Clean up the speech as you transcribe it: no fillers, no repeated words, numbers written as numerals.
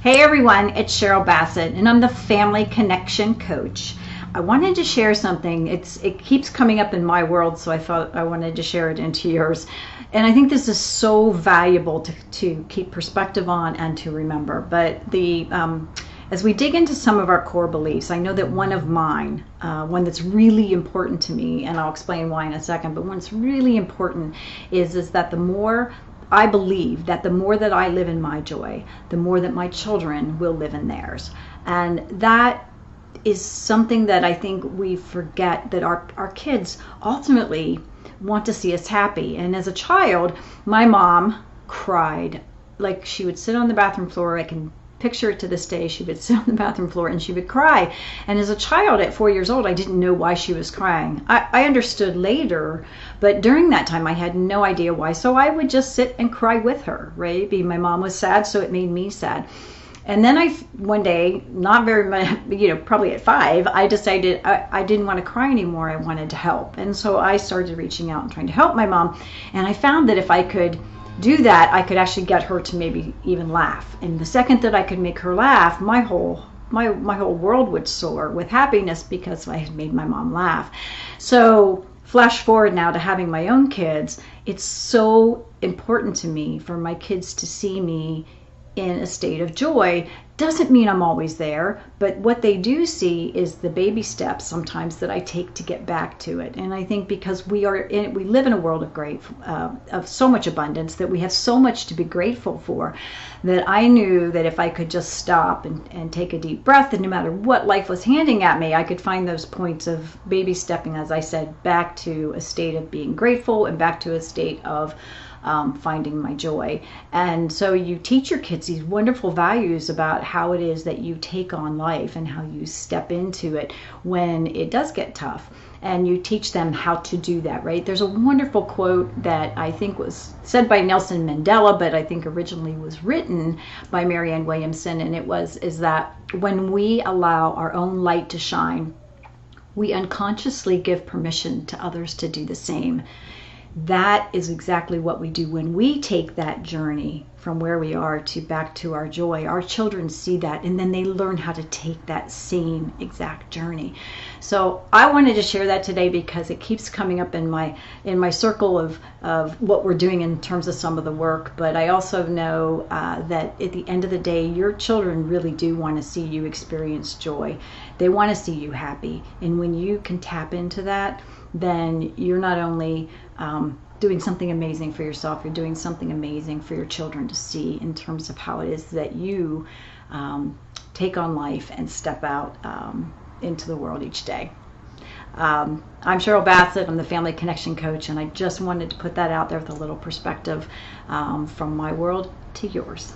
Hey everyone, it's Cheryl Bassett and I'm the Family Connection Coach. I wanted to share something. It keeps coming up in my world, so I thought I wanted to share it into yours. And I think this is so valuable to keep perspective on and to remember. But as we dig into some of our core beliefs, I know that one of mine, one that's really important to me, and I'll explain why in a second, but one that's really important is that the more I believe that the more that I live in my joy, the more that my children will live in theirs. And that is something that I think we forget, that our kids ultimately want to see us happy. And as a child, my mom cried. Like, she would sit on the bathroom floor. I can picture it to this day. She would sit on the bathroom floor and she would cry. And as a child at 4 years old, I didn't know why she was crying. I understood later, but during that time I had no idea why. So I would just sit and cry with her, right? My mom was sad, so it made me sad. And then one day, not very much, probably at 5, I decided I didn't want to cry anymore. I wanted to help. And so I started reaching out and trying to help my mom. And I found that if I could do that, I could actually get her to maybe even laugh. And the second that I could make her laugh, my whole world would soar with happiness because I had made my mom laugh. So flash forward now to having my own kids. It's so important to me for my kids to see me in a state of joy. Doesn't mean I'm always there, but what they do see is the baby steps sometimes that I take to get back to it. And I think because we live in a world of so much abundance, that we have so much to be grateful for, that I knew that if I could just stop and take a deep breath, and no matter what life was handing at me, I could find those points of baby stepping, as I said, back to a state of being grateful and back to a state of finding my joy. And so you teach your kids these wonderful values about how it is that you take on life and how you step into it when it does get tough. And you teach them how to do that, right? There's a wonderful quote that I think was said by Nelson Mandela, but I think originally was written by Marianne Williamson, and is that when we allow our own light to shine, we unconsciously give permission to others to do the same. That is exactly what we do when we take that journey from where we are to back to our joy. Our children see that, and then they learn how to take that same exact journey. So I wanted to share that today because it keeps coming up in my circle of what we're doing in terms of some of the work. But I also know that at the end of the day, your children really do want to see you experience joy. They want to see you happy. And when you can tap into that, then you're not only doing something amazing for yourself, you're doing something amazing for your children to see in terms of how it is that you take on life and step out into the world each day. I'm Cheryl Bassett. I'm the Family Connection Coach, and I just wanted to put that out there with a little perspective from my world to yours.